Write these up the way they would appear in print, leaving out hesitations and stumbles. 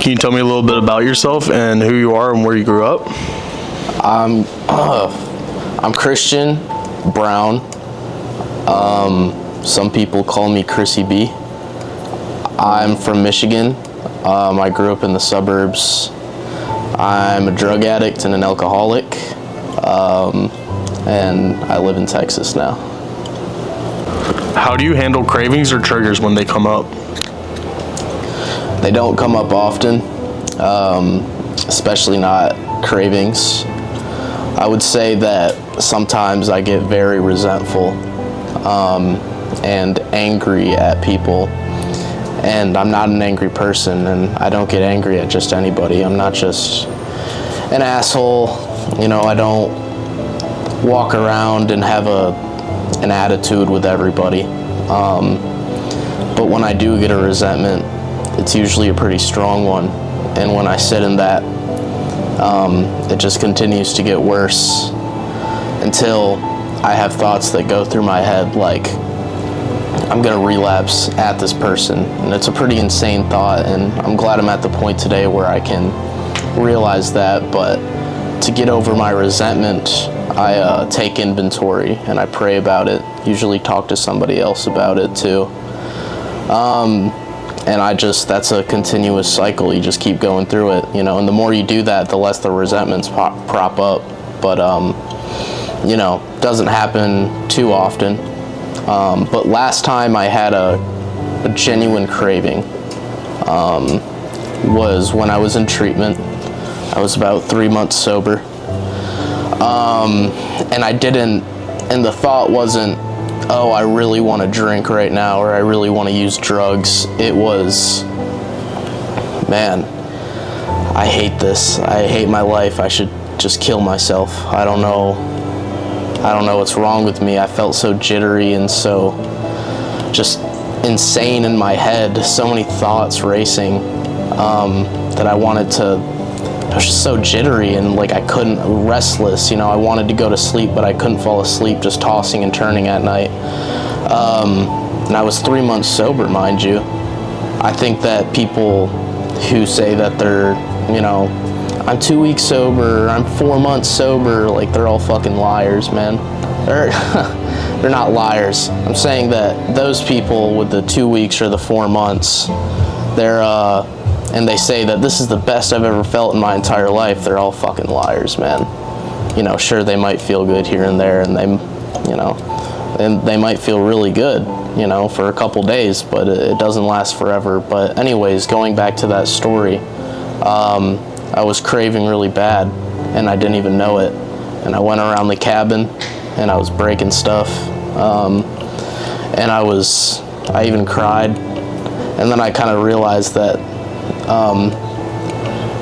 Can you tell me a little bit about yourself and who you are and where you grew up? I'm Christian Brown. Some people call me Chrissy B. I'm from Michigan. I grew up in the suburbs. I'm a drug addict and an alcoholic, and I live in Texas now. How do you handle cravings or triggers when they come up? They don't come up often, especially not cravings. I would say that sometimes I get very resentful and angry at people. And I'm not an angry person, and I don't get angry at just anybody. I'm not just an asshole. You know, I don't walk around and have an attitude with everybody. But when I do get a resentment, it's usually a pretty strong one. And when I sit in that, it just continues to get worse until I have thoughts that go through my head like, I'm gonna relapse at this person. And it's a pretty insane thought, and I'm glad I'm at the point today where I can realize that. But to get over my resentment, I take inventory and I pray about it, usually talk to somebody else about it too. And that's a continuous cycle. You just keep going through it, you know, and the more you do that, the less the resentments prop up. But, you know, doesn't happen too often. But last time I had a genuine craving was when I was in treatment. I was about 3 months sober. And the thought wasn't, oh, I really want to drink right now, or I really want to use drugs. It was, man, I hate this. I hate my life. I should just kill myself. I don't know what's wrong with me. I felt so jittery and so just insane in my head. So many thoughts racing that I was just so jittery and like I couldn't, restless, you know, I wanted to go to sleep, but I couldn't fall asleep, just tossing and turning at night. And I was 3 months sober, mind you. I think that people who say that they're, you know, I'm 2 weeks sober, I'm 4 months sober, like they're all fucking liars, man. They're not liars. I'm saying that those people with the 2 weeks or the 4 months, and they say that this is the best I've ever felt in my entire life, they're all fucking liars, man. You know, sure, they might feel good here and there, and they might feel really good, you know, for a couple days, but it doesn't last forever. But anyways, going back to that story, I was craving really bad, and I didn't even know it. And I went around the cabin, and I was breaking stuff, and I even cried. And then I kind of realized that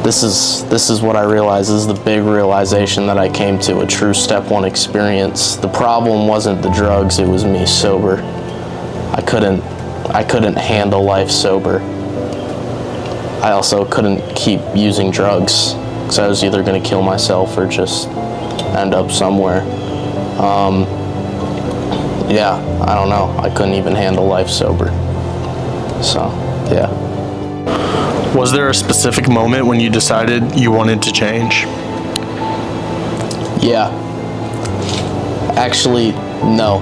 this is what I realized. This is the big realization that I came to, a true step one experience. The problem wasn't the drugs, it was me sober. I couldn't handle life sober. I also couldn't keep using drugs because I was either going to kill myself or just end up somewhere. Yeah, I don't know. I couldn't even handle life sober. So, yeah. Was there a specific moment when you decided you wanted to change? Yeah. Actually, no,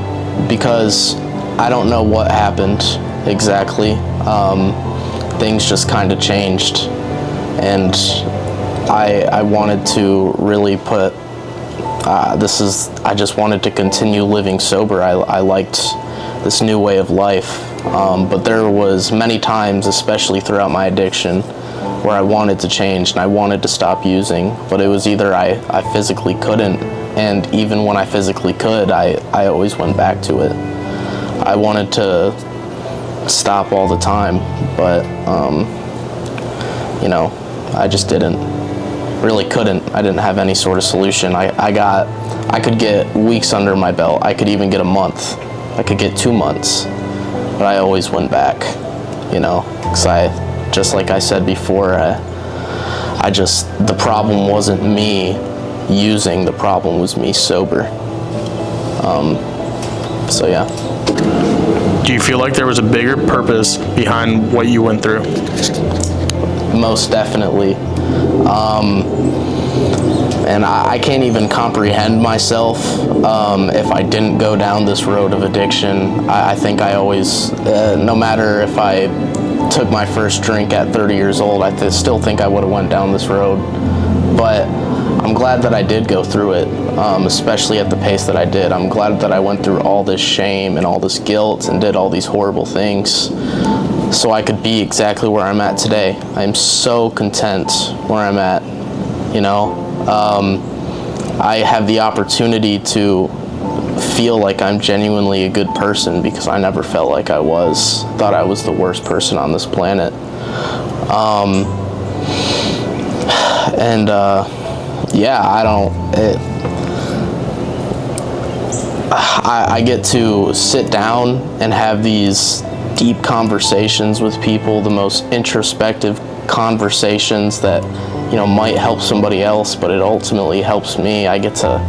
because I don't know what happened exactly. Things just kind of changed, and I wanted to really put, I just wanted to continue living sober. I liked this new way of life. But there was many times, especially throughout my addiction, where I wanted to change and I wanted to stop using, but it was either I physically couldn't, and even when I physically could, I always went back to it. I wanted to stop all the time, but, you know, I just really couldn't. I didn't have any sort of solution. I could get weeks under my belt. I could even get a month. I could get 2 months. But I always went back, you know, because just like I said before, the problem wasn't me using, the problem was me sober. So yeah. Do you feel like there was a bigger purpose behind what you went through? most definitely. And I can't even comprehend myself if I didn't go down this road of addiction. I think I always, no matter if I took my first drink at 30 years old, I still think I would have went down this road. But I'm glad that I did go through it, especially at the pace that I did. I'm glad that I went through all this shame and all this guilt and did all these horrible things so I could be exactly where I'm at today. I'm so content where I'm at, you know. I have the opportunity to feel like I'm genuinely a good person because I never felt like I was. Thought I was the worst person on this planet. Yeah, I get to sit down and have these deep conversations with people, the most introspective conversations that, you know, might help somebody else, but it ultimately helps me. I get to,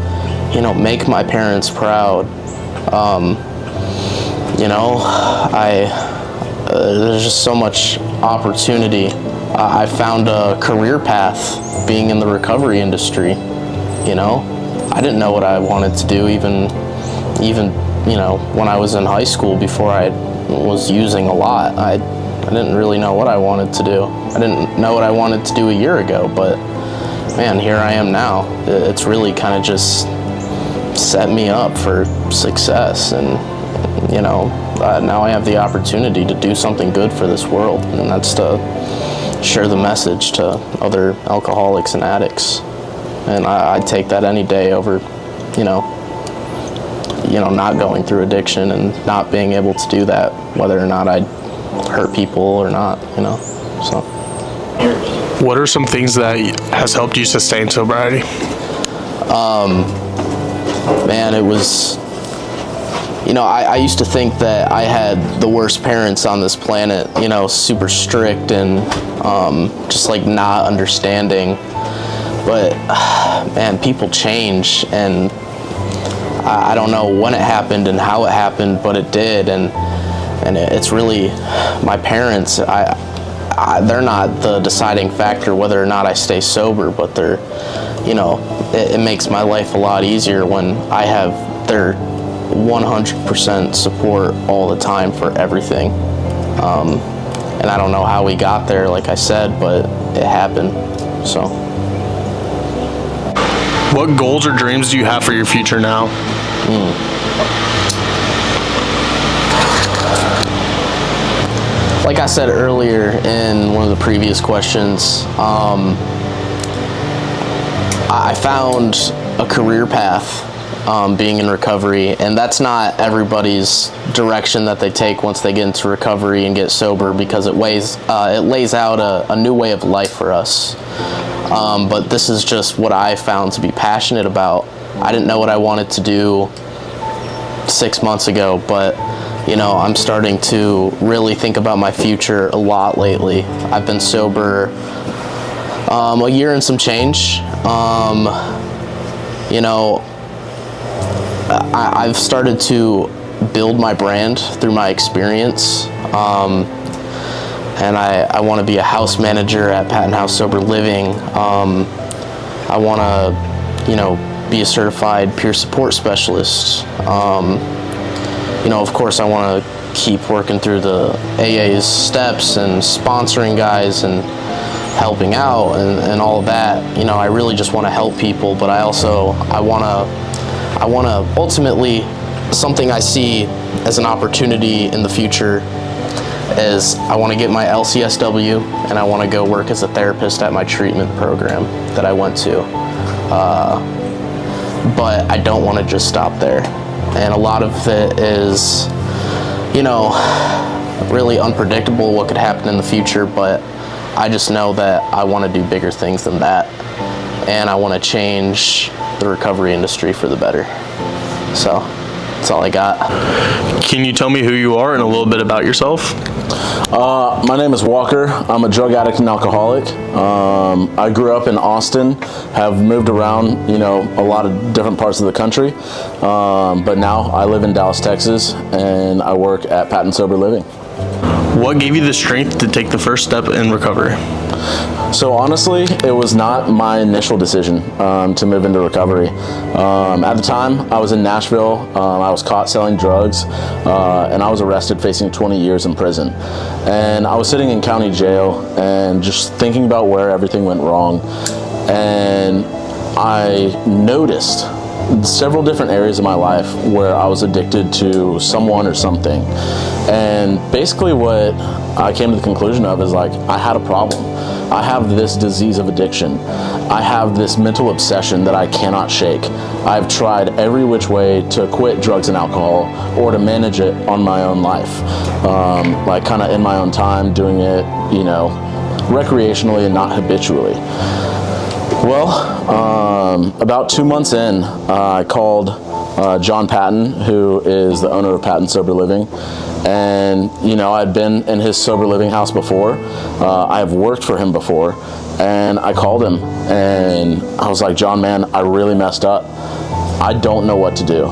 you know, make my parents proud. You know, there's just so much opportunity. I found a career path being in the recovery industry. You know, I didn't know what I wanted to do even you know, when I was in high school, before I was using a lot. I didn't really know what I wanted to do. I didn't know what I wanted to do a year ago, but man, here I am now. It's really kind of just set me up for success, and you know, now I have the opportunity to do something good for this world, and that's to share the message to other alcoholics and addicts. And I'd take that any day over, you know, not going through addiction and not being able to do that, whether or not I'd hurt people or not, you know. So, what are some things that has helped you sustain sobriety? Man, it was, you know, I used to think that I had the worst parents on this planet, you know, super strict and just like not understanding. But man, people change, and I don't know when it happened and how it happened, but it did. And it's really my parents. They're not the deciding factor whether or not I stay sober, but they're, you know, it makes my life a lot easier when I have their 100% support all the time for everything. And I don't know how we got there, like I said, but it happened. So, what goals or dreams do you have for your future now? Like I said earlier in one of the previous questions, I found a career path being in recovery, and that's not everybody's direction that they take once they get into recovery and get sober, because it lays out a new way of life for us. But this is just what I found to be passionate about. I didn't know what I wanted to do 6 months ago, but you know, I'm starting to really think about my future a lot lately. I've been sober a year and some change. You know, I've started to build my brand through my experience. And I want to be a house manager at Patton House Sober Living. I want to, you know, be a certified peer support specialist. You know, of course, I want to keep working through the AA's steps and sponsoring guys and helping out and all of that. You know, I really just want to help people, but I want to ultimately, something I see as an opportunity in the future is I want to get my LCSW, and I want to go work as a therapist at my treatment program that I went to. But I don't want to just stop there. And a lot of it is, you know, really unpredictable what could happen in the future, but I just know that I want to do bigger things than that. And I want to change the recovery industry for the better. So that's all I got. Can you tell me who you are and a little bit about yourself? My name is Walker. I'm a drug addict and alcoholic. I grew up in Austin, have moved around, you know, a lot of different parts of the country. But now I live in Dallas, Texas, and I work at Patton Sober Living. What gave you the strength to take the first step in recovery? So honestly, it was not my initial decision to move into recovery. At the time, I was in Nashville. I was caught selling drugs, and I was arrested facing 20 years in prison. And I was sitting in county jail and just thinking about where everything went wrong. And I noticed several different areas of my life where I was addicted to someone or something. And basically what I came to the conclusion of is like, I had a problem. I have this disease of addiction. I have this mental obsession that I cannot shake. I've tried every which way to quit drugs and alcohol or to manage it on my own life. Like kind of in my own time, doing it, you know, recreationally and not habitually. Well, about 2 months in, I called John Patton, who is the owner of Patton Sober Living. And, you know, I'd been in his sober living house before. I have worked for him before. And I called him and I was like, John, man, I really messed up. I don't know what to do.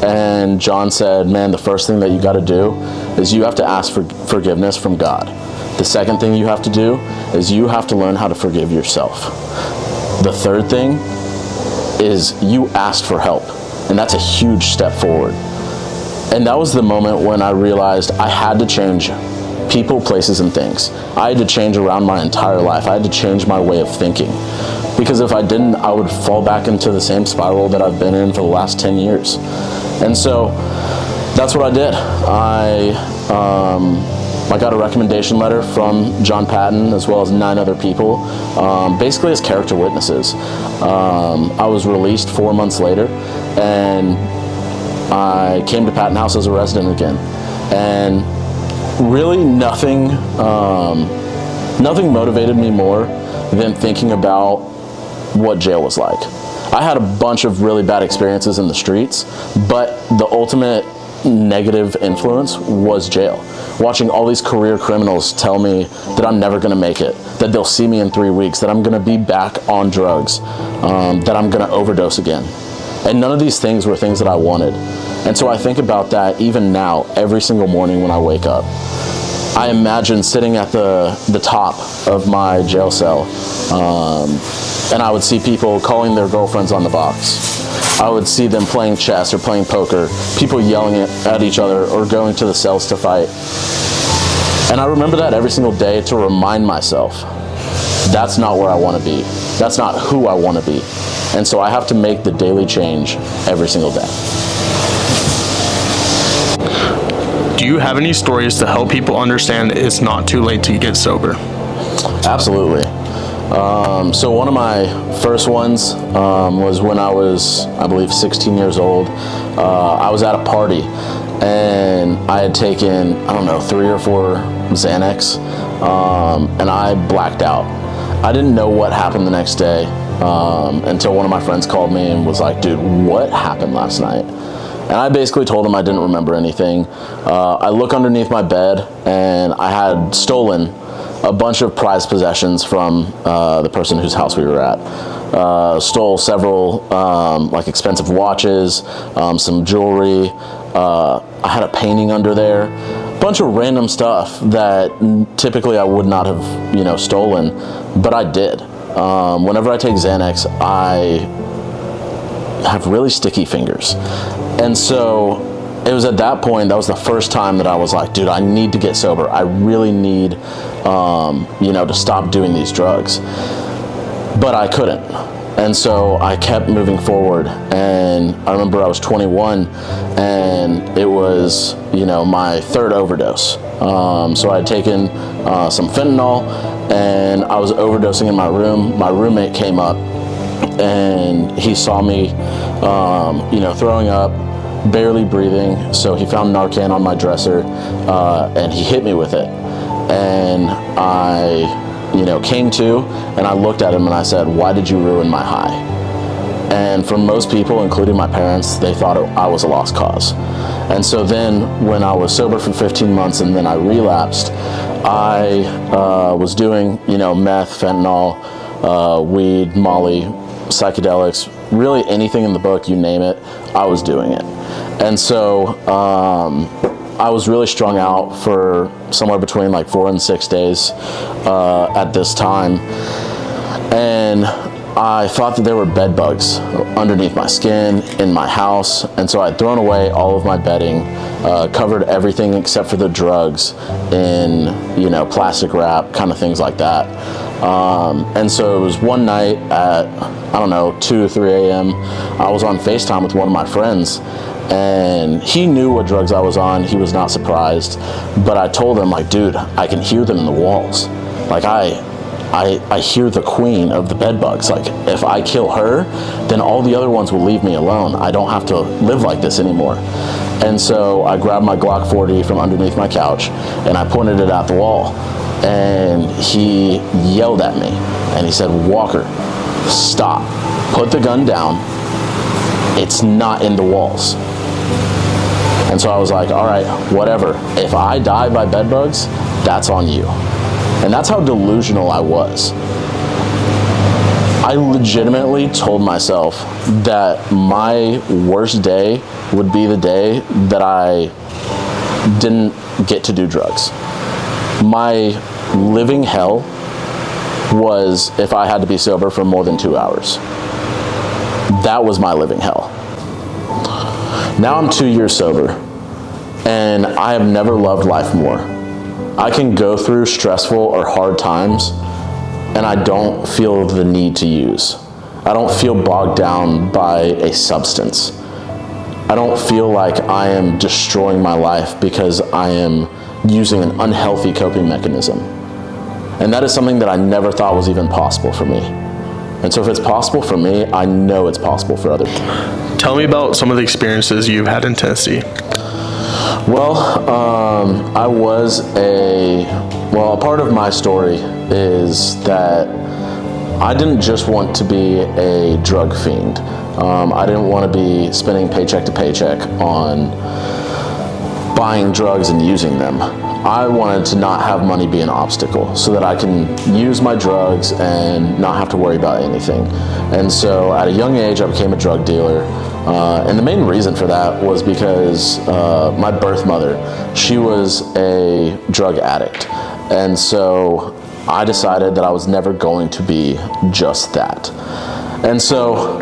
And John said, man, the first thing that you got to do is you have to ask for forgiveness from God. The second thing you have to do is you have to learn how to forgive yourself. The third thing is you asked for help. And that's a huge step forward. And that was the moment when I realized I had to change people, places, and things. I had to change around my entire life. I had to change my way of thinking. Because if I didn't, I would fall back into the same spiral that I've been in for the last 10 years. And so that's what I did. I got a recommendation letter from John Patton as well as 9 other people, basically as character witnesses. I was released 4 months later, and I came to Patton House as a resident again. And really nothing motivated me more than thinking about what jail was like. I had a bunch of really bad experiences in the streets, but the ultimate negative influence was jail. Watching all these career criminals tell me that I'm never gonna make it, that they'll see me in 3 weeks, that I'm gonna be back on drugs, that I'm gonna overdose again. And none of these things were things that I wanted. And so I think about that even now, every single morning when I wake up. I imagine sitting at the top of my jail cell, and I would see people calling their girlfriends on the box. I would see them playing chess or playing poker, people yelling at each other or going to the cells to fight. And I remember that every single day to remind myself, that's not where I want to be. That's not who I want to be. And so I have to make the daily change every single day. Do you have any stories to help people understand it's not too late to get sober? Absolutely. So one of my first ones was when I was, I believe, 16 years old. I was at a party and I had taken, I don't know, 3 or 4 Xanax, and I blacked out. I didn't know what happened the next day until one of my friends called me and was like, dude, what happened last night? And I basically told him I didn't remember anything. I look underneath my bed and I had stolen a bunch of prized possessions from the person whose house we were at. Stole several like expensive watches, some jewelry. I had a painting under there. A bunch of random stuff that typically I would not have, you know, stolen, but I did. Whenever I take Xanax, I have really sticky fingers. And so it was at that point, that was the first time that I was like, dude, I need to get sober. I really need, you know, to stop doing these drugs. But I couldn't. And so I kept moving forward. And I remember I was 21 and it was, you know, my 3rd overdose. So I had taken some fentanyl and I was overdosing in my room. My roommate came up and he saw me, you know, throwing up, barely breathing. So he found Narcan on my dresser and he hit me with it. And I, you know, came to and I looked at him and I said, why did you ruin my high? And for most people, including my parents, they thought I was a lost cause. And so then when I was sober for 15 months and then I relapsed, I was doing, you know, meth, fentanyl, weed, Molly, psychedelics, really anything in the book, you name it, I was doing it. And so I was really strung out for somewhere between like 4 and 6 days at this time. And I thought that there were bed bugs underneath my skin in my house. And so I'd thrown away all of my bedding, covered everything except for the drugs in, plastic wrap, kind of things like that. And so it was one night at, 2 or 3 a.m. I was on FaceTime with one of my friends, and he knew what drugs I was on. He was not surprised, but I told him, like, dude, I can hear them in the walls. Like, I hear the queen of the bed bugs. Like, if I kill her, then all the other ones will leave me alone. I don't have to live like this anymore. And so I grabbed my Glock 40 from underneath my couch, and I pointed it at the wall. And he yelled at me, and he said, "Walker, stop. Put the gun down. It's not in the walls." And so I was like, all right, whatever. If I die by bed bugs, that's on you. And that's how delusional I was. I legitimately told myself that my worst day would be the day that I didn't get to do drugs. My living hell was if I had to be sober for more than 2 hours. That was my living hell. Now I'm 2 years sober, and I have never loved life more. I can go through stressful or hard times, and I don't feel the need to use. I don't feel bogged down by a substance. I don't feel like I am destroying my life because I am using an unhealthy coping mechanism. And that is something that I never thought was even possible for me. And so if it's possible for me, I know it's possible for others. Tell me about some of the experiences you've had in Tennessee. Well, a part of my story is that I didn't just want to be a drug fiend. I didn't want to be spending paycheck to paycheck on buying drugs and using them. I wanted to not have money be an obstacle so that I can use my drugs and not have to worry about anything. And so at a young age, I became a drug dealer. And the main reason for that was because my birth mother, she was a drug addict. And so I decided that I was never going to be just that. And so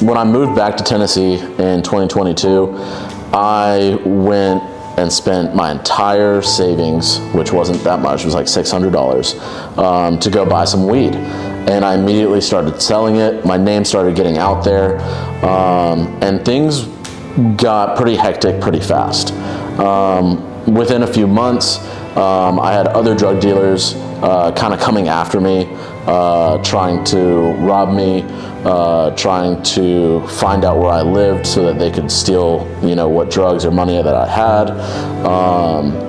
when I moved back to Tennessee in 2022, I went and spent my entire savings, which wasn't that much, it was like $600, to go buy some weed. And I immediately started selling it. My name started getting out there, and things got pretty hectic pretty fast. Within a few months, I had other drug dealers kind of coming after me, trying to rob me, trying to find out where I lived so that they could steal, what drugs or money that I had.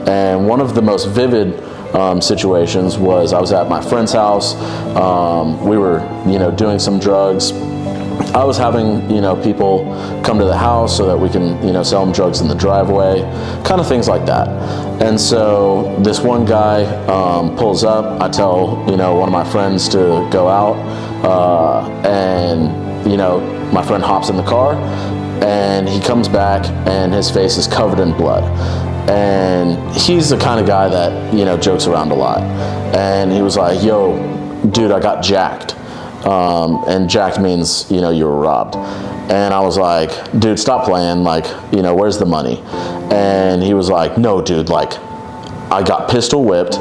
And one of the most vivid situations was I was at my friend's house. We were, doing some drugs. I was having, people come to the house so that we can, sell them drugs in the driveway, kind of things like that. And so this one guy pulls up. I tell, one of my friends to go out, and, my friend hops in the car, and he comes back, and his face is covered in blood. And he's the kind of guy that, jokes around a lot. And he was like, "Yo, dude, I got jacked." And jacked means, you were robbed. And I was like, "Dude, stop playing. Like, where's the money?" And he was like, "No, dude, like, I got pistol whipped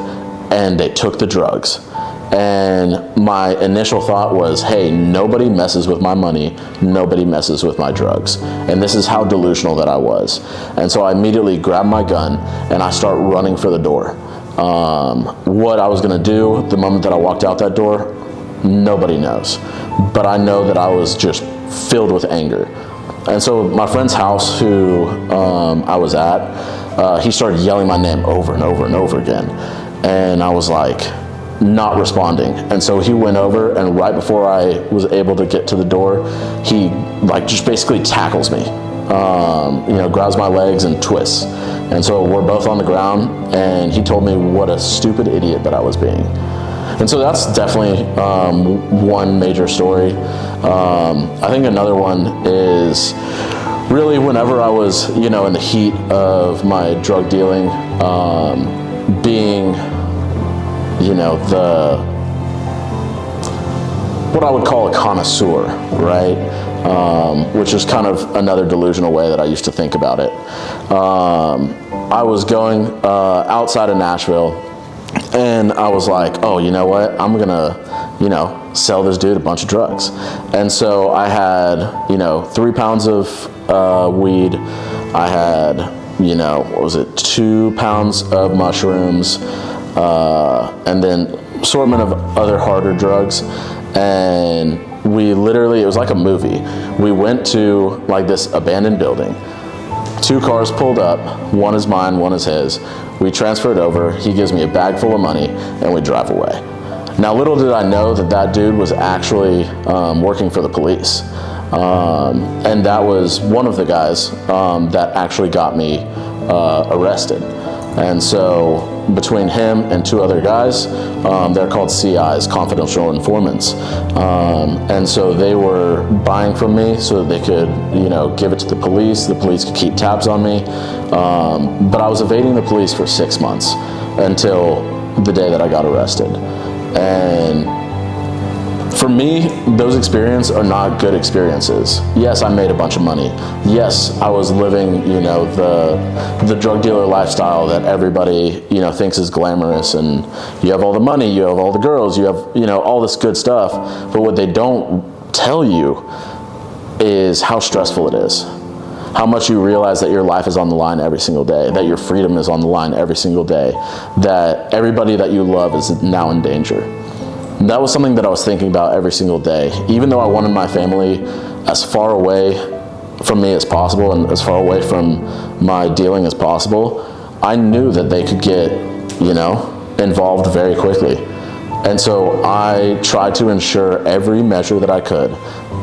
and they took the drugs." And my initial thought was, hey, nobody messes with my money, nobody messes with my drugs. And this is how delusional that I was. And so I immediately grabbed my gun and I start running for the door. What I was gonna do the moment that I walked out that door, nobody knows. But I know that I was just filled with anger. And so my friend's house, who I was at, he started yelling my name over and over and over again. And I was like, not responding. And so he went over, and right before I was able to get to the door, he just basically tackles me, grabs my legs and twists. And so we're both on the ground, and he told me what a stupid idiot that I was being. And so that's definitely one major story. I think another one is really, whenever I was, in the heat of my drug dealing, being, what I would call a connoisseur, right? Which is kind of another delusional way that I used to think about it. I was going outside of Nashville, and I was like, oh, you know what? I'm gonna, sell this dude a bunch of drugs. And so I had, 3 pounds of weed. I had, 2 pounds of mushrooms, and then assortment of other harder drugs. And we literally, it was like a movie. We went to like this abandoned building. 2 cars pulled up, one is mine, one is his. We transferred over, he gives me a bag full of money, and we drive away. Now, little did I know that dude was actually working for the police. And that was one of the guys that actually got me arrested. And so between him and 2 other guys, they're called CIs, confidential informants. And so they were buying from me so that they could, give it to the police could keep tabs on me. But I was evading the police for 6 months until the day that I got arrested. And for me, those experiences are not good experiences. Yes, I made a bunch of money. Yes, I was living, the drug dealer lifestyle that everybody, thinks is glamorous, and you have all the money, you have all the girls, you have, all this good stuff. But what they don't tell you is how stressful it is. How much you realize that your life is on the line every single day, that your freedom is on the line every single day, that everybody that you love is now in danger. That was something that I was thinking about every single day. Even though I wanted my family as far away from me as possible and as far away from my dealing as possible, I knew that they could get, involved very quickly. And so I tried to ensure every measure that I could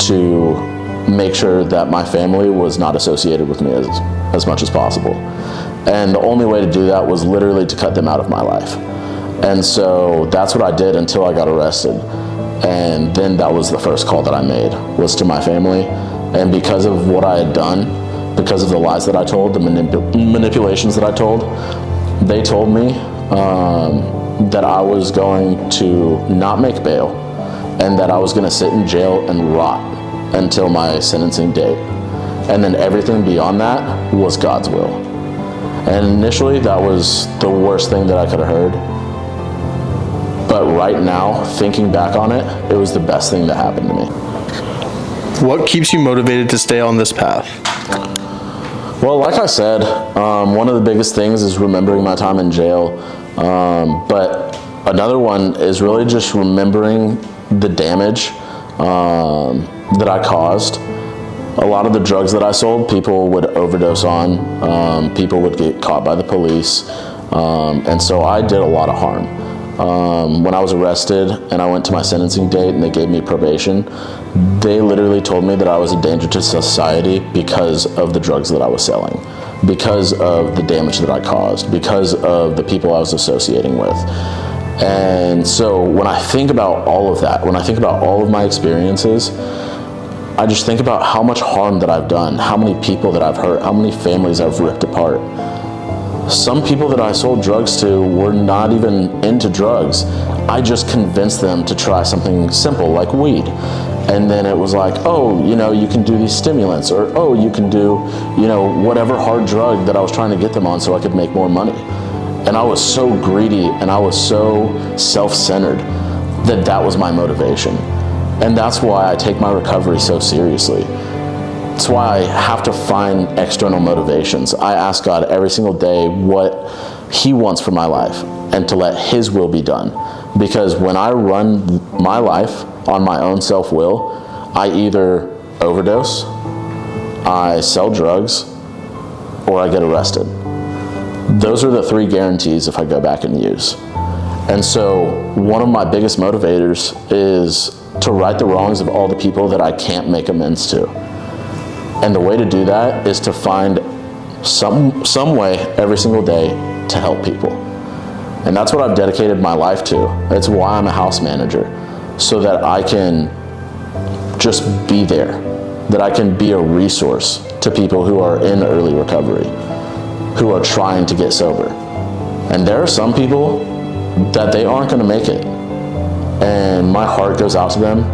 to make sure that my family was not associated with me as much as possible. And the only way to do that was literally to cut them out of my life. And so that's what I did until I got arrested. And then that was the first call that I made, was to my family. And because of what I had done, because of the lies that I told, the manipulations that I told, they told me that I was going to not make bail and that I was going to sit in jail and rot until my sentencing date. And then everything beyond that was God's will. And initially, that was the worst thing that I could have heard. But right now, thinking back on it, it was the best thing that happened to me. What keeps you motivated to stay on this path? Well, like I said, one of the biggest things is remembering my time in jail. But another one is really just remembering the damage that I caused. A lot of the drugs that I sold, people would overdose on. People would get caught by the police. And so I did a lot of harm. When I was arrested and I went to my sentencing date and they gave me probation, they literally told me that I was a danger to society because of the drugs that I was selling, because of the damage that I caused, because of the people I was associating with. And so when I think about all of that, when I think about all of my experiences, I just think about how much harm that I've done, how many people that I've hurt, how many families I've ripped apart. Some people that I sold drugs to were not even into drugs. I just convinced them to try something simple like weed. And then it was like, oh, you can do these stimulants, or oh, you can do, whatever hard drug that I was trying to get them on so I could make more money. And I was so greedy and I was so self-centered that was my motivation. And that's why I take my recovery so seriously. That's why I have to find external motivations. I ask God every single day what He wants for my life and to let His will be done. Because when I run my life on my own self-will, I either overdose, I sell drugs, or I get arrested. Those are the 3 guarantees if I go back and use. And so one of my biggest motivators is to right the wrongs of all the people that I can't make amends to. And the way to do that is to find some way every single day to help people. And that's what I've dedicated my life to. That's why I'm a house manager, so that I can just be there that I can be a resource to people who are in early recovery, who are trying to get sober. And there are some people that they aren't going to make it. And my heart goes out to them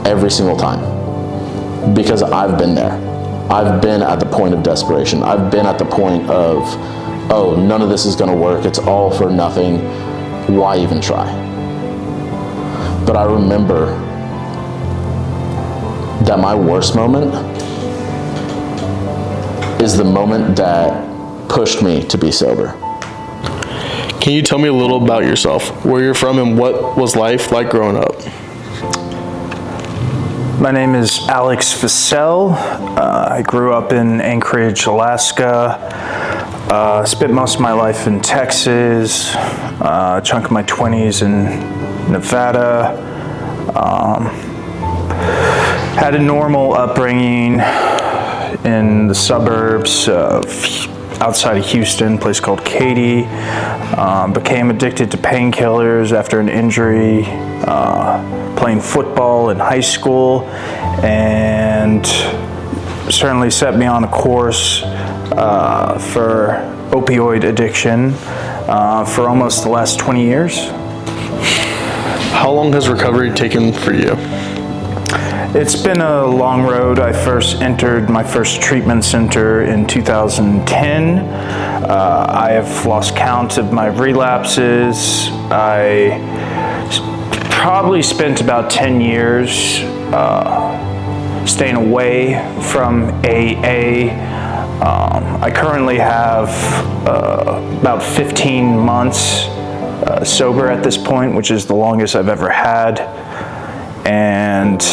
every single time, because I've been there. I've been at the point of desperation. I've been at the point of, oh, none of this is going to work. It's all for nothing. Why even try? But I remember that my worst moment is the moment that pushed me to be sober. Can you tell me a little about yourself, where you're from, and what was life like growing up? My name is Alex Vassell. I grew up in Anchorage, Alaska. Spent most of my life in Texas, a chunk of my 20s in Nevada. Had a normal upbringing in the suburbs of outside of Houston, a place called Katy. Became addicted to painkillers after an injury, playing football in high school, and certainly set me on a course for opioid addiction for almost the last 20 years. How long has recovery taken for you? It's been a long road. I first entered my first treatment center in 2010. I have lost count of my relapses. I probably spent about 10 years staying away from AA. I currently have about 15 months sober at this point, which is the longest I've ever had. And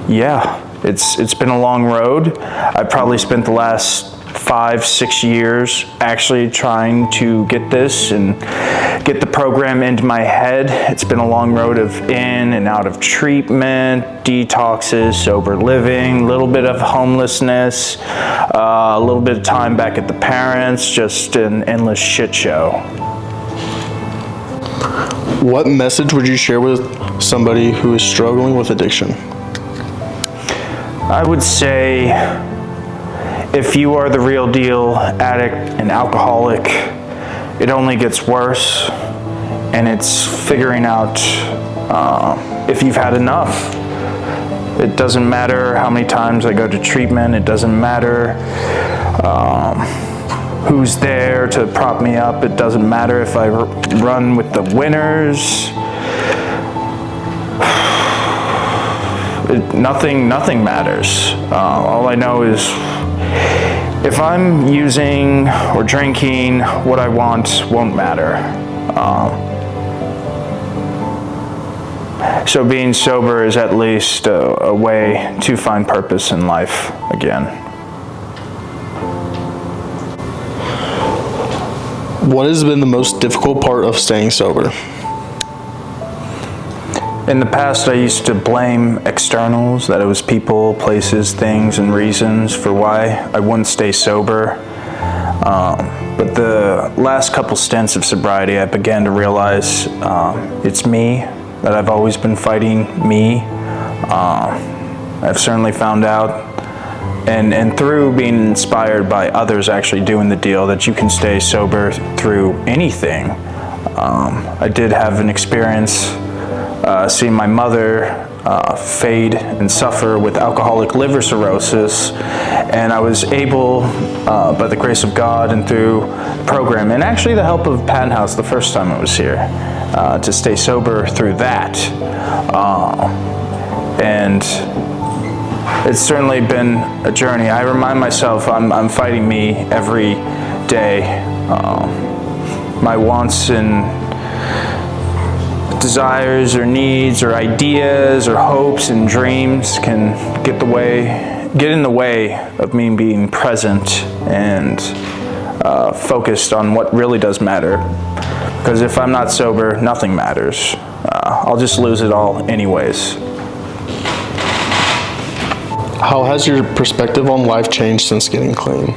yeah, it's been a long road. I probably spent the last 5-6 years actually trying to get this and get the program into my head. It's been a long road of in and out of treatment, detoxes, sober living, a little bit of homelessness, a little bit of time back at the parents, just an endless shit show. What message would you share with somebody who is struggling with addiction? I would say, if you are the real deal addict and alcoholic, it only gets worse, and it's figuring out if you've had enough. It doesn't matter how many times I go to treatment. It doesn't matter who's there to prop me up. It doesn't matter if I run with the winners. Nothing matters. All I know is if I'm using or drinking, what I want won't matter. So being sober is at least a way to find purpose in life again. What has been the most difficult part of staying sober? In the past, I used to blame externals, that it was people, places, things, and reasons for why I wouldn't stay sober. But the last couple stints of sobriety, I began to realize it's me, that I've always been fighting me. I've certainly found out, and through being inspired by others actually doing the deal, that you can stay sober through anything. I did have an experience seeing my mother fade and suffer with alcoholic liver cirrhosis, and I was able, by the grace of God and through the program, and actually the help of Patton House the first time I was here, to stay sober through that. And it's certainly been a journey. I remind myself I'm fighting me every day. My wants and desires or needs or ideas or hopes and dreams can get in the way of me being present and focused on what really does matter. Because if I'm not sober, nothing matters. I'll just lose it all anyways. How has your perspective on life changed since getting clean?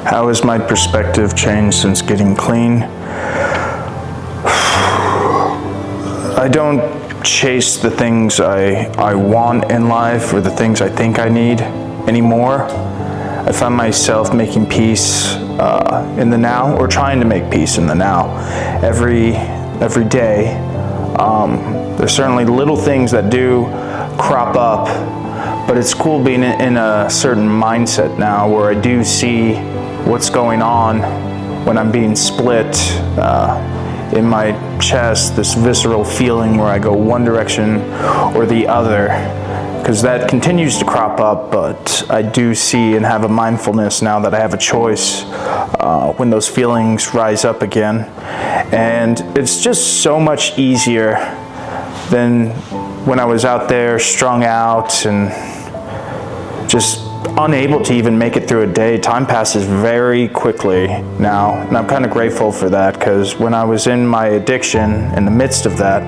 How has my perspective changed since getting clean? I don't chase the things I want in life or the things I think I need anymore. I find myself making peace in the now, or trying to make peace in the now every day. There's certainly little things that do crop up, but it's cool being in a certain mindset now where I do see what's going on when I'm being split in my chest, this visceral feeling where I go one direction or the other, because that continues to crop up, but I do see and have a mindfulness now that I have a choice when those feelings rise up again. And it's just so much easier than when I was out there strung out and just unable to even make it through a day. Time passes very quickly now, and I'm kind of grateful for that, because when I was in my addiction, in the midst of that,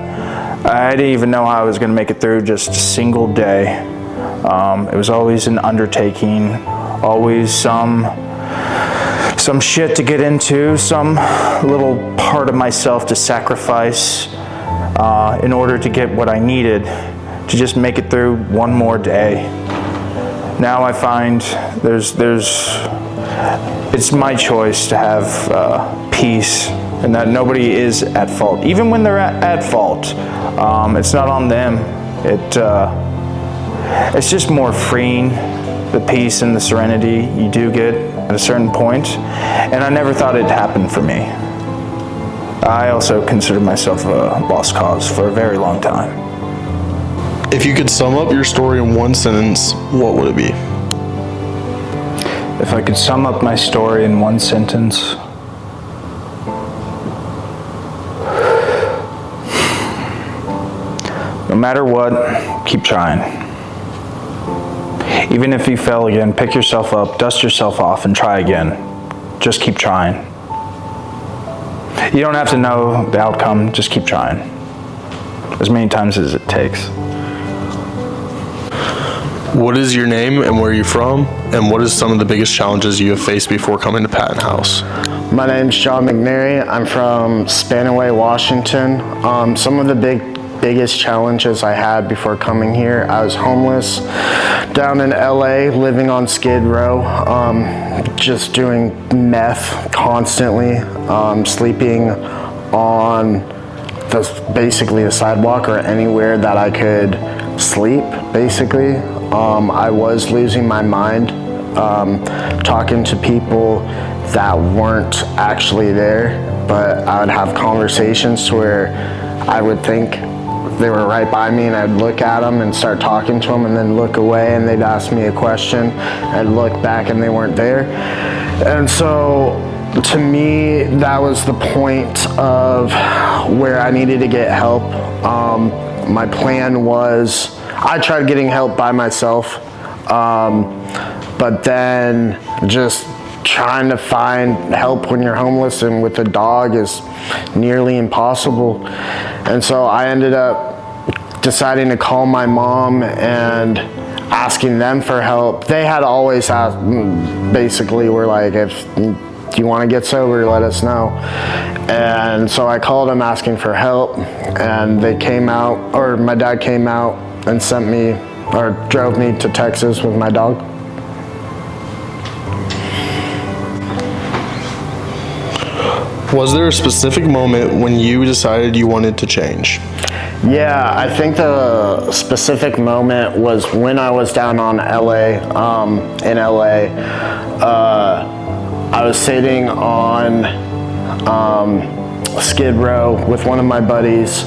I didn't even know how I was going to make it through just a single day. It was always an undertaking, always some shit to get into, some little part of myself to sacrifice in order to get what I needed to just make it through one more day. Now I find it's my choice to have peace, and that nobody is at fault. Even when they're at fault, it's not on them. It's just more freeing, the peace and the serenity you do get at a certain point. And I never thought it'd happen for me. I also considered myself a lost cause for a very long time. If you could sum up your story in one sentence, what would it be? If I could sum up my story in one sentence, no matter what, keep trying. Even if you fail again, pick yourself up, dust yourself off, and try again. Just keep trying. You don't have to know the outcome, just keep trying. As many times as it takes. What is your name and where are you from? And what is some of the biggest challenges you have faced before coming to Patton House? My name's John McNary. I'm from Spanaway, Washington. Some of the biggest challenges I had before coming here, I was homeless down in LA, living on Skid Row, just doing meth constantly, sleeping on basically the sidewalk or anywhere that I could sleep, basically. I was losing my mind, talking to people that weren't actually there, but I would have conversations where I would think they were right by me, and I'd look at them and start talking to them, and then look away, and they'd ask me a question. I'd look back and they weren't there. And so to me, that was the point of where I needed to get help. My plan was, I tried getting help by myself, but then just trying to find help when you're homeless and with a dog is nearly impossible. And so I ended up deciding to call my mom and asking them for help. They had always asked, basically were like, if you want to get sober, let us know. And so I called them asking for help, and they came out, or my dad came out and sent me, or drove me to Texas with my dog. Was there a specific moment when you decided you wanted to change? Yeah, I think the specific moment was when I was down on in LA. I was sitting on Skid Row with one of my buddies,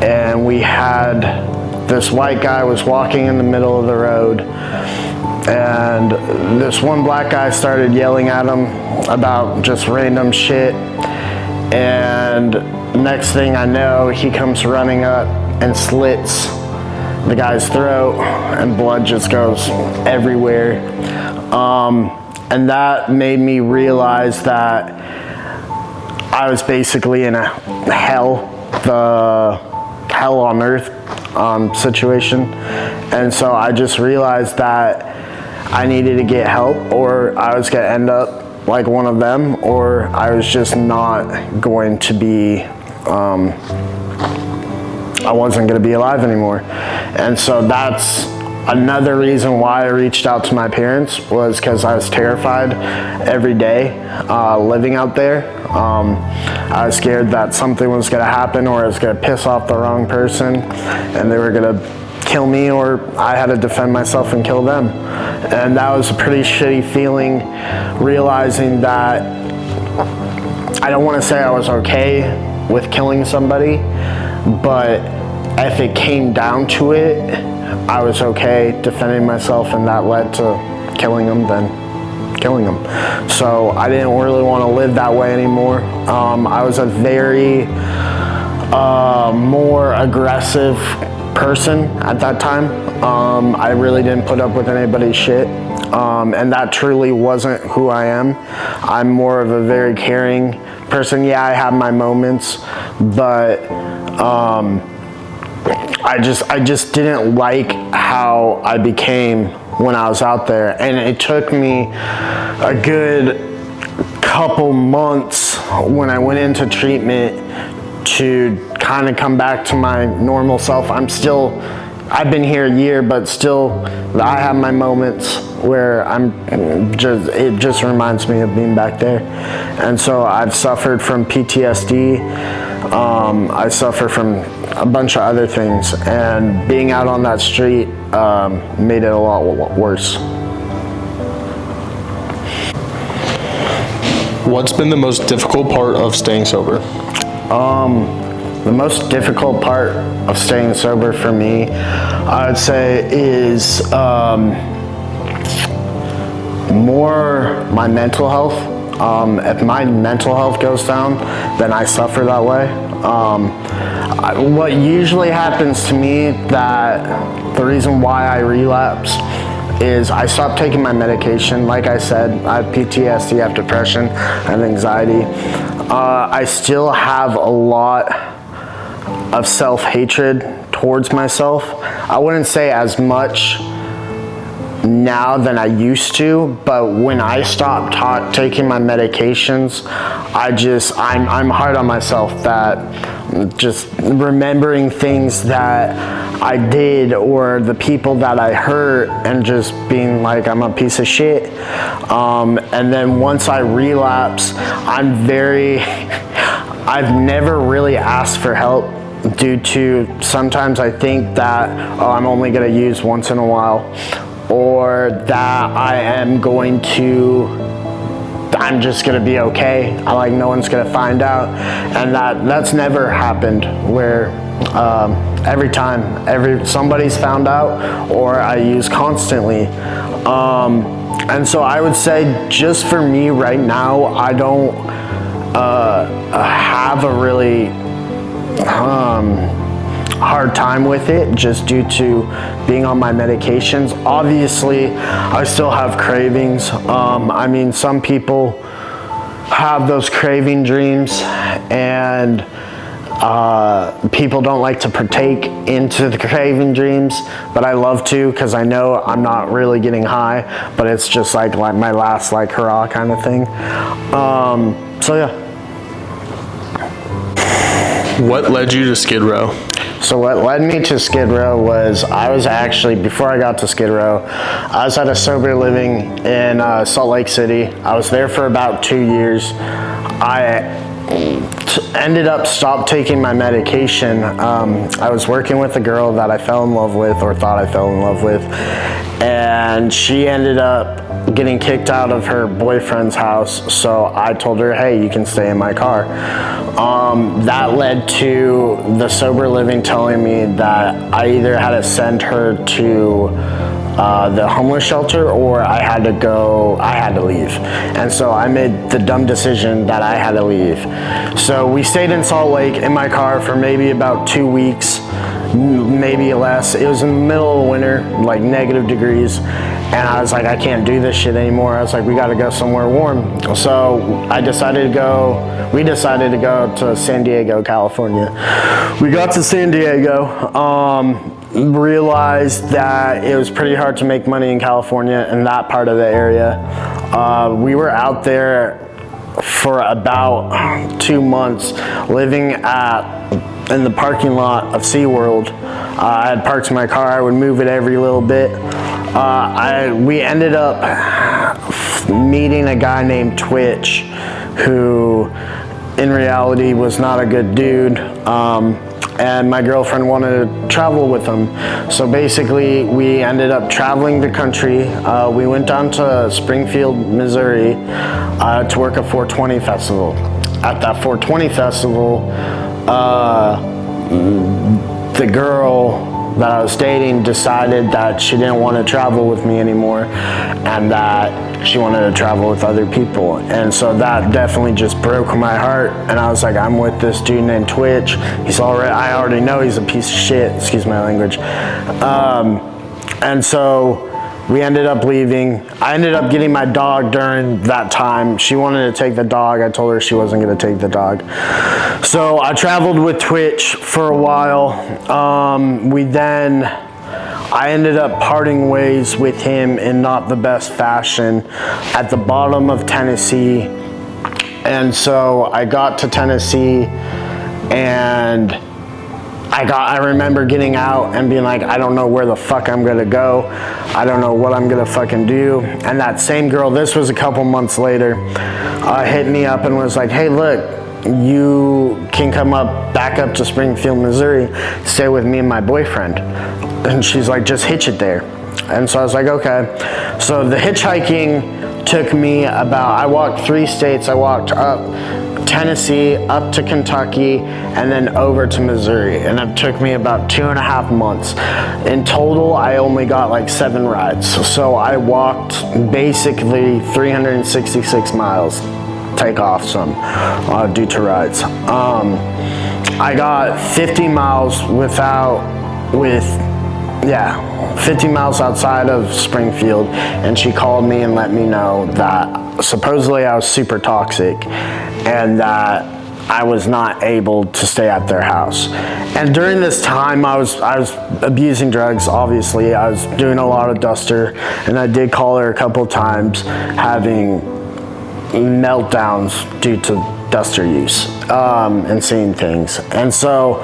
and we had this white guy was walking in the middle of the road, and this one black guy started yelling at him about just random shit. And next thing I know, he comes running up and slits the guy's throat, and blood just goes everywhere. And that made me realize that I was basically in a the hell on earth situation. And so I just realized that I needed to get help, or I was gonna end up like one of them, or I was just not going to be I wasn't going to be alive anymore. And so that's another reason why I reached out to my parents, was because I was terrified every day living out there. I was scared that something was going to happen, or I was going to piss off the wrong person and they were going to kill me, or I had to defend myself and kill them. And that was a pretty shitty feeling, realizing that I don't want to say I was okay with killing somebody, but if it came down to it, I was okay defending myself, and that led to killing them, then killing them. So I didn't really want to live that way anymore. I was a very more aggressive person at that time. I really didn't put up with anybody's shit. And that truly wasn't who I am. I'm more of a very caring person. Yeah, I have my moments, but I just didn't like how I became when I was out there. And it took me a good couple months when I went into treatment to kind of come back to my normal self. I've been here a year, but still I have my moments where it just reminds me of being back there. And so I've suffered from PTSD. I suffer from a bunch of other things, and being out on that street made it a lot worse. What's been the most difficult part of staying sober? The most difficult part of staying sober for me, I would say, is more my mental health. If my mental health goes down, then I suffer that way. What usually happens to me, that the reason why I relapse, is I stopped taking my medication. Like I said, I have PTSD, I have depression, I have anxiety. I still have a lot of self-hatred towards myself. I wouldn't say as much now than I used to, but when I stopped taking my medications, I'm hard on myself, that just remembering things that I did or the people that I hurt, and just being like, I'm a piece of shit. And then once I relapse, I've never really asked for help, due to sometimes I think that, I'm only gonna use once in a while, or that I'm just gonna be okay. No one's gonna find out. And that's never happened, where every time somebody's found out, or I use constantly. And so I would say, just for me right now, I don't have a really hard time with it, just due to being on my medications. Obviously, I still have cravings. Some people have those craving dreams, and people don't like to partake into the craving dreams, but I love to, because I know I'm not really getting high, but it's just like my last hurrah kind of thing. So yeah. What led you to Skid Row? So what led me to Skid Row was, before I got to Skid Row, I was at a sober living in Salt Lake City. I was there for about 2 years. I ended up stopped taking my medication. I was working with a girl that I fell in love with, or thought I fell in love with, and she ended up getting kicked out of her boyfriend's house. So I told her, hey, you can stay in my car. That led to the sober living telling me that I either had to send her to the homeless shelter, or I had to leave. And so I made the dumb decision that I had to leave. So we stayed in Salt Lake in my car for maybe about 2 weeks, maybe less. It was in the middle of winter, negative degrees. And I was like, I can't do this shit anymore. I was like, we gotta go somewhere warm. So we decided to go to San Diego, California. We got to San Diego, realized that it was pretty hard to make money in California, in that part of the area. We were out there for about 2 months, living at in the parking lot of SeaWorld. I had parked my car. I would move it every little bit. We ended up meeting a guy named Twitch, who in reality was not a good dude. And my girlfriend wanted to travel with him. So basically we ended up traveling the country. We went down to Springfield, Missouri to work a 420 festival. At that 420 festival, the girl that I was dating decided that she didn't want to travel with me anymore and that she wanted to travel with other people. And so that definitely just broke my heart. And I was like, I'm with this dude named Twitch. I already know he's a piece of shit, excuse my language. And so we ended up leaving. I ended up getting my dog during that time. She wanted to take the dog. I told her she wasn't going to take the dog. So I traveled with Twitch for a while. I ended up parting ways with him in not the best fashion at the bottom of Tennessee. And so I got to Tennessee and I remember getting out and being like, I don't know where the fuck I'm gonna go. I don't know what I'm gonna fucking do. And that same girl, this was a couple months later, hit me up and was like, hey, look, you can come back up to Springfield, Missouri, stay with me and my boyfriend. And she's like, just hitch it there. And so I was like, okay. So the hitchhiking took me I walked 3 states. I walked up Tennessee, up to Kentucky, and then over to Missouri. And it took me about 2.5 months. In total, I only got like 7 rides. So I walked basically 366 miles, take off some due to rides. I got 50 miles 50 miles outside of Springfield, and she called me and let me know that supposedly I was super toxic and that I was not able to stay at their house. And during this time, I was abusing drugs, obviously. I was doing a lot of duster, and I did call her a couple times having meltdowns due to duster use and seeing things. And so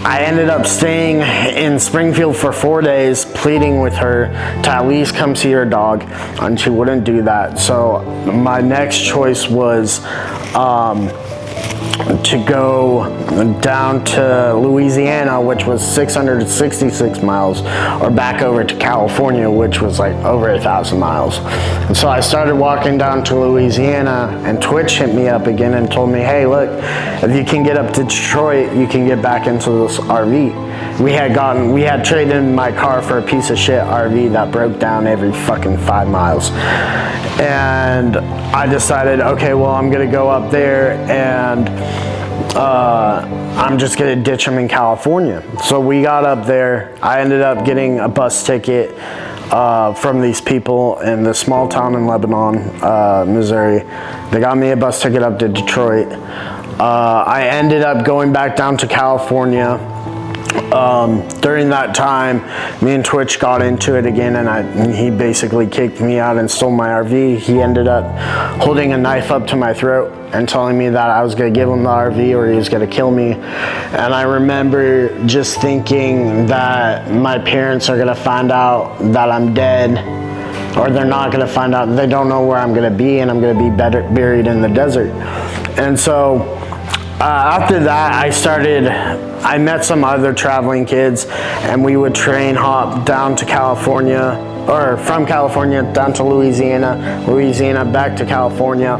I ended up staying in Springfield for 4 days, pleading with her to at least come see her dog, and she wouldn't do that. So my next choice was to go down to Louisiana, which was 666 miles, or back over to California, which was like over 1,000 miles. And so I started walking down to Louisiana, and Twitch hit me up again and told me, hey, look, if you can get up to Detroit, you can get back into this RV. We had traded in my car for a piece of shit RV that broke down every fucking 5 miles. And I decided, okay, well, I'm gonna go up there and I'm just gonna ditch him in California. So we got up there. I ended up getting a bus ticket from these people in the small town in Lebanon, Missouri. They got me a bus ticket up to Detroit. I ended up going back down to California. During that time, me and Twitch got into it again, and he basically kicked me out and stole my RV. He ended up holding a knife up to my throat and telling me that I was going to give him the RV or he was going to kill me. And I remember just thinking that my parents are going to find out that I'm dead, or they're not going to find out. They don't know where I'm going to be, and I'm going to be buried in the desert. And so after that, I met some other traveling kids, and we would train hop down to California, or from California down to Louisiana back to California.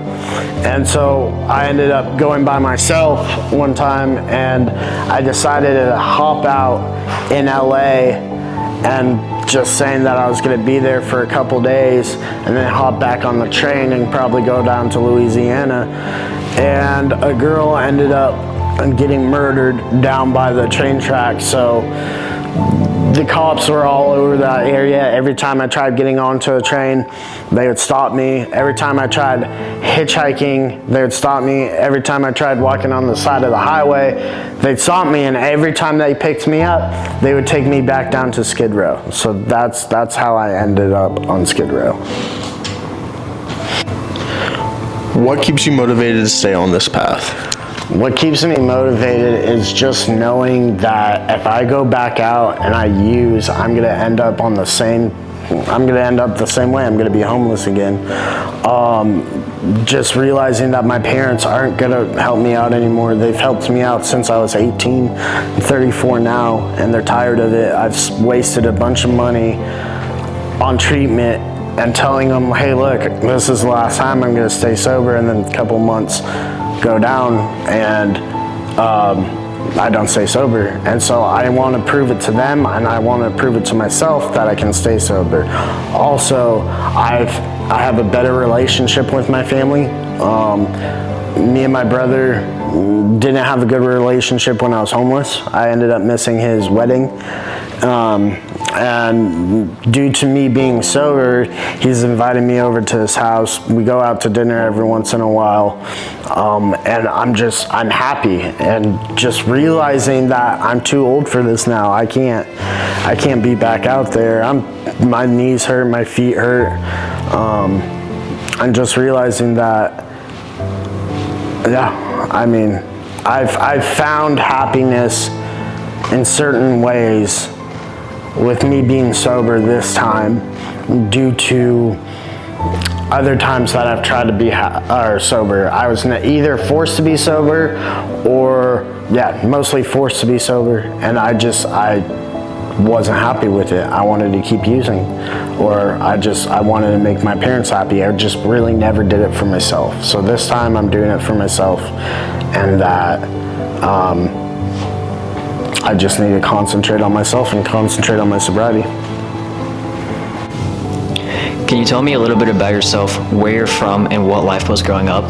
And so I ended up going by myself one time, and I decided to hop out in LA and just saying that I was going to be there for a couple days and then hop back on the train and probably go down to Louisiana. And a girl ended up getting murdered down by the train tracks. So the cops were all over that area. Every time I tried getting onto a train, they would stop me. Every time I tried hitchhiking, they would stop me. Every time I tried walking on the side of the highway, they'd stop me. And every time they picked me up, they would take me back down to Skid Row. So that's how I ended up on Skid Row. What keeps you motivated to stay on this path? What keeps me motivated is just knowing that if I go back out and I use, I'm gonna end up the same way. I'm gonna be homeless again. Just realizing that my parents aren't gonna help me out anymore. They've helped me out since I was 18. I'm 34 now, and they're tired of it. I've wasted a bunch of money on treatment and telling them, hey, look, this is the last time I'm gonna stay sober, and then a couple months go down and I don't stay sober. And so I want to prove it to them, and I want to prove it to myself that I can stay sober. Also, I have a better relationship with my family. Me and my brother didn't have a good relationship when I was homeless. I ended up missing his wedding. And due to me being sober, he's invited me over to his house. We go out to dinner every once in a while. And I'm happy, and just realizing that I'm too old for this now. I can't be back out there. My knees hurt, my feet hurt. I'm just realizing that, yeah, I mean, I've found happiness in certain ways with me being sober this time, due to other times that I've tried to be sober. I was either forced to be sober or, mostly forced to be sober, and I wasn't happy with it. I wanted to keep using, or I wanted to make my parents happy. I just really never did it for myself. So this time I'm doing it for myself, and that I just need to concentrate on myself and concentrate on my sobriety. Can you tell me a little bit about yourself, where you're from, and what life was growing up?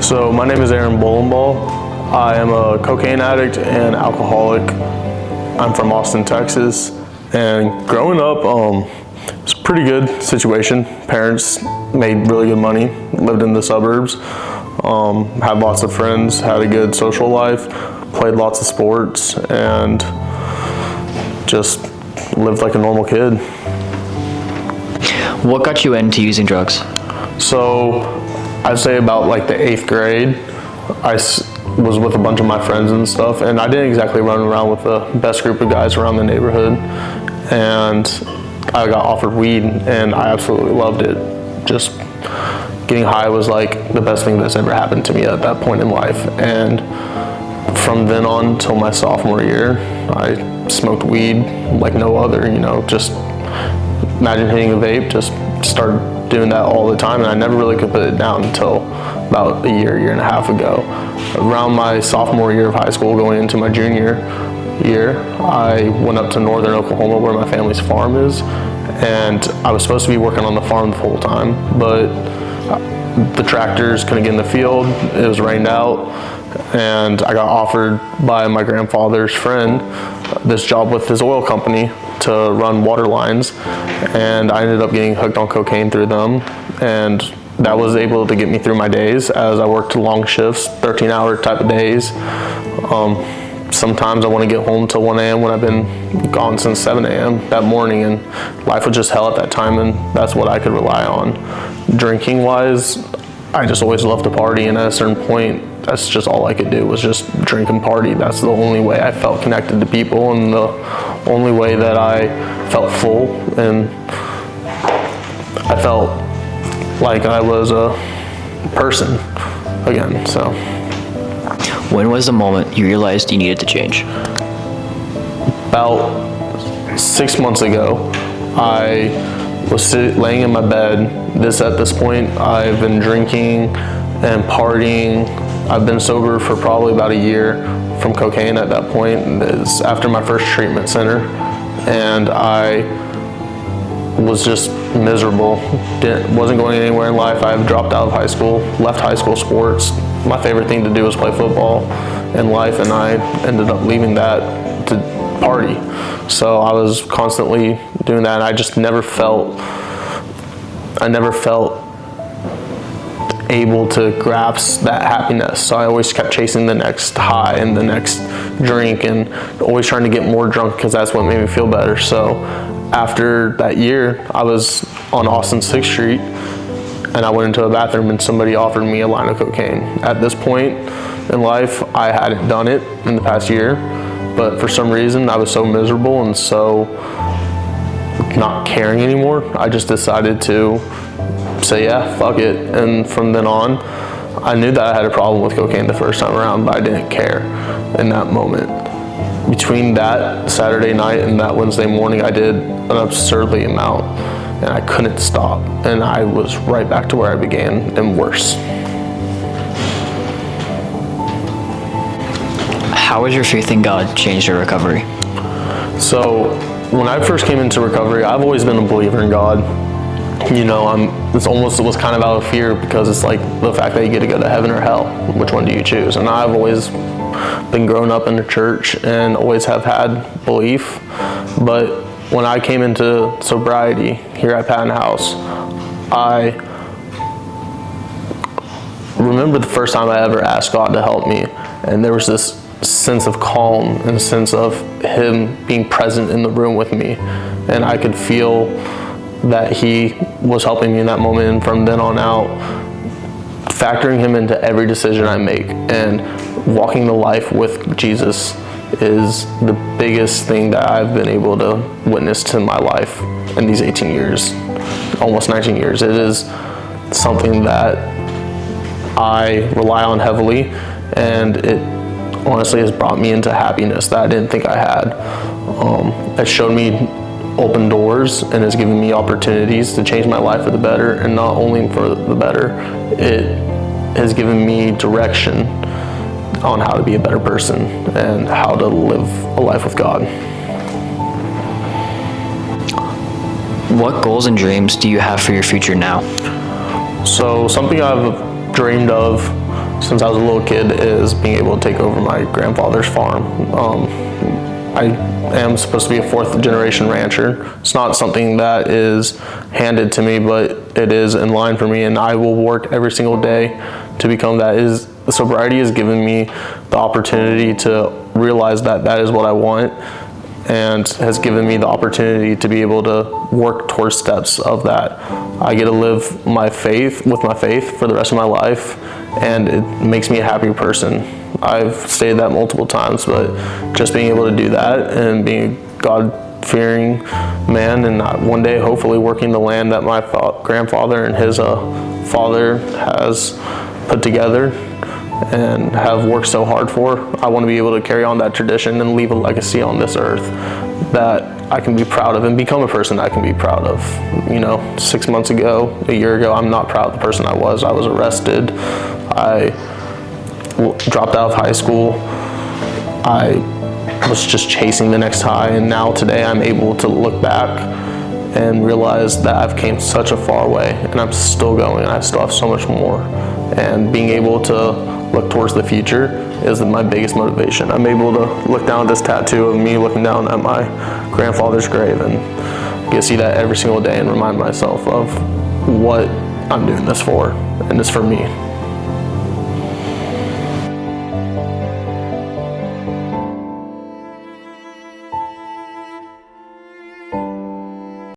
So my name is Aaron Bolenball. I am a cocaine addict and alcoholic. I'm from Austin, Texas. And growing up, it's a pretty good situation. Parents made really good money, lived in the suburbs, had lots of friends, had a good social life, played lots of sports, and just lived like a normal kid. What got you into using drugs? So I'd say about like the 8th grade, I was with a bunch of my friends and stuff, and I didn't exactly run around with the best group of guys around the neighborhood, and I got offered weed, and I absolutely loved it. Just getting high was like the best thing that's ever happened to me at that point in life. And from then on till my sophomore year, I smoked weed like no other, just imagine hitting a vape, just started doing that all the time, and I never really could put it down until about a year and a half ago. Around my sophomore year of high school, going into my junior year, I went up to northern Oklahoma where my family's farm is, and I was supposed to be working on the farm the whole time, but the tractors couldn't get in the field, it was rained out, and I got offered by my grandfather's friend this job with his oil company to run water lines, and I ended up getting hooked on cocaine through them, and that was able to get me through my days as I worked long shifts, 13-hour type of days. Sometimes I want to get home till 1 a.m. when I've been gone since 7 a.m. that morning, and life was just hell at that time, and that's what I could rely on. Drinking wise, I just always loved to party, and at a certain point, that's just all I could do was just drink and party. That's the only way I felt connected to people, and the only way that I felt full, and I felt like I was a person again, so. When was the moment you realized you needed to change? About 6 months ago, I was laying in my bed. At this point, I've been drinking and partying. I've been sober for probably about a year from cocaine at that point. It's after my first treatment center, and I was just miserable. Wasn't going anywhere in life. I dropped out of high school, left high school sports. My favorite thing to do was play football in life, and I ended up leaving that to party. So I was constantly doing that, and I just never felt able to grasp that happiness. So I always kept chasing the next high and the next drink, and always trying to get more drunk because that's what made me feel better. So after that year, I was on Austin 6th Street, and I went into a bathroom and somebody offered me a line of cocaine. At this point, in life. I hadn't done it in the past year, but for some reason I was so miserable and so not caring anymore. I just decided to say, yeah, fuck it. And from then on, I knew that I had a problem with cocaine the first time around, but I didn't care in that moment. Between that Saturday night and that Wednesday morning, I did an absurdly amount, and I couldn't stop. And I was right back to where I began, and worse. How has your faith in God changed your recovery? So when I first came into recovery, I've always been a believer in God. You know, it was kind of out of fear, because it's like the fact that you get to go to heaven or hell. Which one do you choose? And I've always been grown up in the church and always have had belief. But when I came into sobriety here at Patton House, I remember the first time I ever asked God to help me, and there was this sense of calm and a sense of Him being present in the room with me, and I could feel that He was helping me in that moment. And from then on out, factoring Him into every decision I make and walking the life with Jesus is the biggest thing that I've been able to witness to my life in these 18 years, almost 19 years. It is something that I rely on heavily, and it honestly has brought me into happiness that I didn't think I had. It showed me open doors and has given me opportunities to change my life for the better, and not only for the better, it has given me direction on how to be a better person and how to live a life with God. What goals and dreams do you have for your future now? So something I've dreamed of since I was a little kid is being able to take over my grandfather's farm. I am supposed to be a fourth generation rancher. It's not something that is handed to me, but it is in line for me, and I will work every single day to become that. Sobriety has given me the opportunity to realize that that is what I want, and has given me the opportunity to be able to work towards steps of that. I get to live my faith for the rest of my life, and it makes me a happier person. I've stated that multiple times, but just being able to do that and being a God-fearing man, and one day hopefully working the land that my grandfather and his father has put together and have worked so hard for, I want to be able to carry on that tradition and leave a legacy on this earth that I can be proud of and become a person I can be proud of. 6 months ago, a year ago, I'm not proud of the person I was. I was arrested. I dropped out of high school. I was just chasing the next high, and now today I'm able to look back and realize that I've came such a far way, and I'm still going, and I still have so much more. And being able to look towards the future is my biggest motivation. I'm able to look down at this tattoo of me looking down at my grandfather's grave, and get to see that every single day and remind myself of what I'm doing this for, and it's for me.